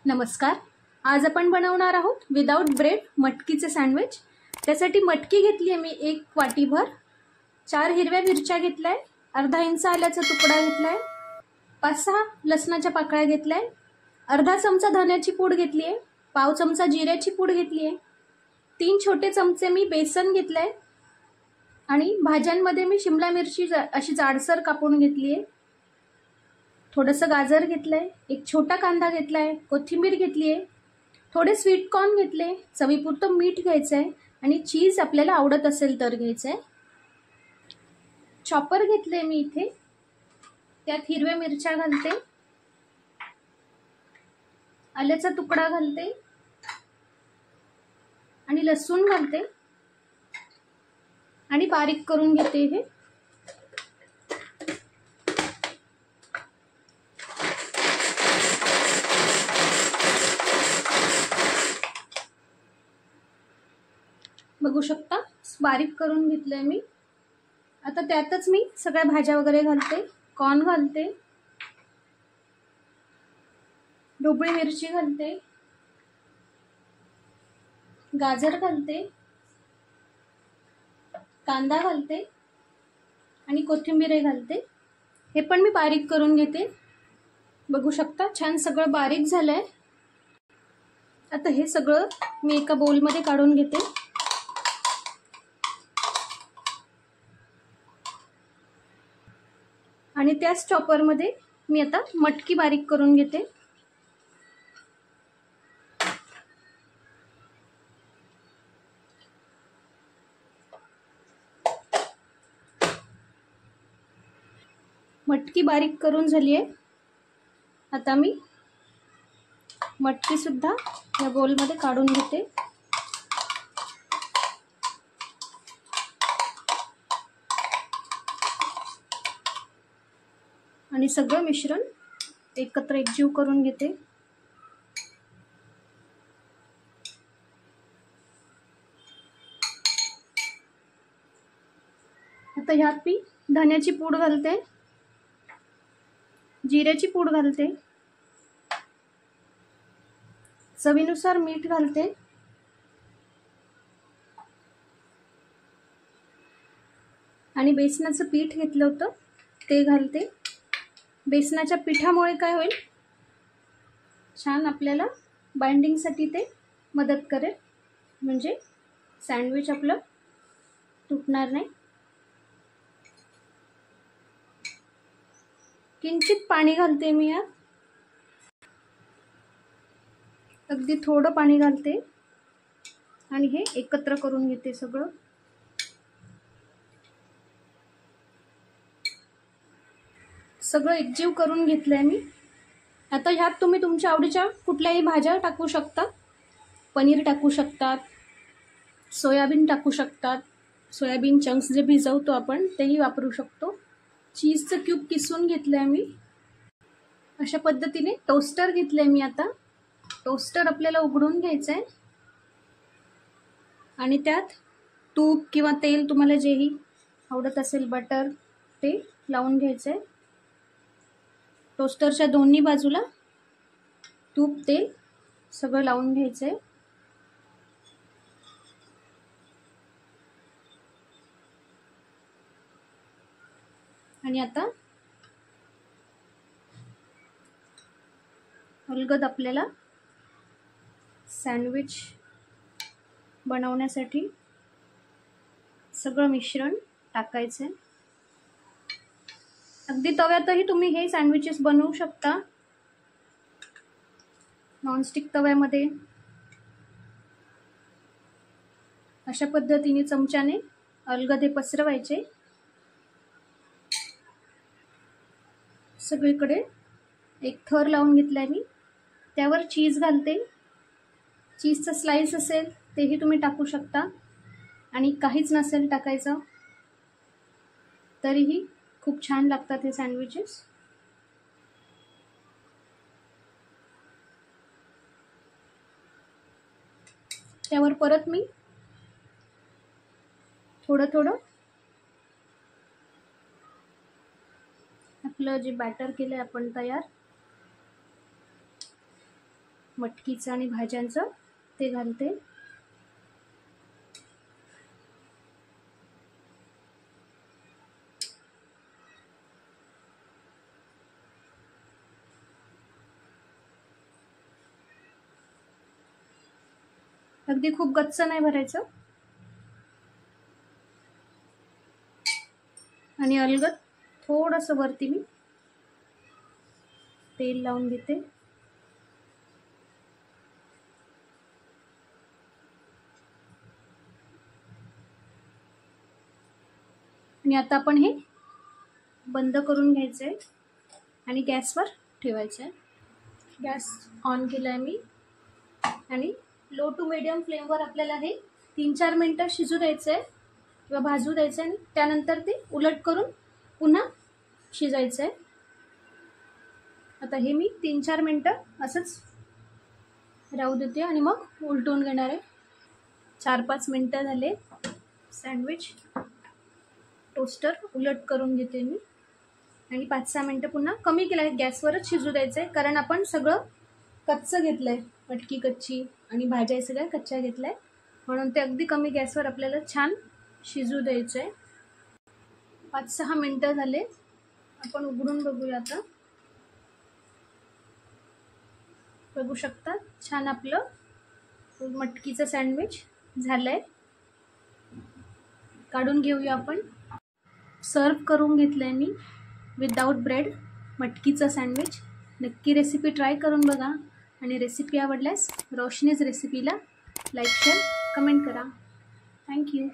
नमस्कार. आज आपण बनवणार आहोत विदाउट ब्रेड मटकीचे सँडविच. त्यासाठी मटकी घेतली आहे मी 1 वाटीभर, 4 हिरव्या मिरच्या घेतल्या, अर्धा इंच आल्याचा तुकडा घेतलाय, 5-6 लसणाच्या पाकळ्या घेतल्या, अर्धा चमचा धन्याची पूड घेतली आहे, पाव चमचा जिऱ्याची पूड घेतली आहे, 3 छोटे चमचे मी बेसन घेतलंय आणि भाज्यांमध्ये मी शिमला मिरची अशी जाडसर कापून घेतली आहे, थोडंसं गाजर घेतलंय, एक छोटा कांदा घेतलाय, कोथिंबीर घेतली आहे, थोडे स्वीट कॉर्न घेतले, चवीपुरतं मीठ घ्यायचं आहे आणि चीज आपल्याला आवडत असेल तर घ्यायचं आहे. चॉपर घेतले मी इथे, त्यात हिरव्या मिरच्या घालते, आल्याचा तुकडा घालते आणि लसूण घालते आणि बारीक करून घेते. हे बघू शकता, बारीक करून घेतलंय मी. आता त्यातच मी सगळ्या भाज्या वगैरे घालते, कॉर्न घालते, ढोबळी मिरची घालते, गाजर घालते, कांदा घालते आणि कोथिंबीर घालते. हे पण मी बारीक करून घेते. बघू शकता, छान सगळं बारीक झालंय. आता हे सगळं मी एका बोलमध्ये काढून घेते. आणि त्याच चॉपरमध्ये मी आता मटकी बारीक करून घेते. मटकी बारीक करून झाली आहे. आता मी मटकी सुद्धा या बोलमध्ये काढून घेते. आणि सगळं मिश्रण एकत्र एकजीव करून घेते. आता ह्यात मी धन्याची पूड घालते, जिऱ्याची पूड घालते, चवीनुसार मीठ घालते आणि बेसनाचं पीठ घेतलं होतं ते घालते. बेसनाच्या पिठामुळे काय होईल, छान आपल्याला बाइंडिंगसाठी ते मदत करेल, म्हणजे सँडविच आपलं तुटणार नाही. किंचित पाणी घालते मी यात, अगदी थोडं पाणी घालते आणि हे एकत्र करून घेते. सगळं एकजीव करून घेतलंय मी. आता ह्यात तुम्ही तुमच्या आवडीच्या कुठल्याही भाज्या टाकू शकता. पनीर टाकू शकतात, सोयाबीन टाकू शकतात, सोयाबीन चंक्स जे भिजवतो आपण तेही वापरू शकतो. चीजचं क्यूब किसून घेतलंय मी. अशा पद्धतीने टोस्टर घेतलंय मी. आता टोस्टर आपल्याला उघडून घ्यायचं आहे आणि त्यात तूप किंवा तेल, तुम्हाला जेही आवडत असेल, बटर, ते लावून घ्यायचं आहे. टोस्टरच्या दोन्ही बाजूला तूप, तेल सगळं लावून घ्यायचं आहे. आणि आता अलगद आपल्याला सँडविच बनवण्यासाठी सगळं मिश्रण टाकायचं आहे. अगदी तव्यातही तुम्ही हे सँडविचेस बनवू शकता. नॉनस्टिक तव्यामध्ये अशा पद्धतीने चमच्याने अलगद हे पसरवायचे. सगळीकडे एक थर लावून घेतलाय मी. त्यावर चीज घालते. चीजचं स्लाइस असेल तेही तुम्ही टाकू शकता आणि काहीच नसेल टाकायचं तरीही खूप छान लागतात हे सँडविचेस. त्यावर परत मी थोडं आपलं जे बॅटर केलंय आपण तयार, मटकीचं आणि भाज्यांचं ते घालते. अगदी खूप गच्च नाही भरायचं. आणि अलगद थोडंसं वरती मी तेल लावून घेते. आणि आता आपण हे बंद करून घ्यायचं आहे आणि गॅसवर ठेवायचं आहे. गॅस ऑन केला आहे मी आणि लो टू मीडियम फ्लेमवर आपल्याला हे 3-4 मिनटं शिजू द्यायचं आहे किंवा भाजू द्यायचं आहे. आणि त्यानंतर ते उलट करून पुन्हा शिजायचं आहे. आता हे मी 3-4 मिनटं असंच राहू देते आणि मग उलटून घेणार आहे. 4-5 मिनटं झाले. सँडविच टोस्टर उलट करून घेते मी आणि 5-6 मिनटं पुन्हा कमी केलं आहे. गॅसवरच शिजू द्यायचं आहे कारण आपण सगळं कच्चं घेतलं आहे. मटकी कच्ची आणि भाज्या सगळ्या कच्च्या घेतल्या आहे, म्हणून ते अगदी कमी गॅसवर आपल्याला छान शिजू द्यायचं आहे. 5-6 मिनटं झाले. आपण उघडून बघूया. आता बघू शकता छान आपलं मटकीचं सँडविच झालं आहे. काढून घेऊया आपण. सर्व करून घेतलं आहे मी विदाऊट ब्रेड मटकीचं सँडविच. नक्की रेसिपी ट्राय करून बघा आणि रेसिपी आवडल्यास रोशनीज रेसिपीला लाईक शेअर कमेंट करा. थँक्यू.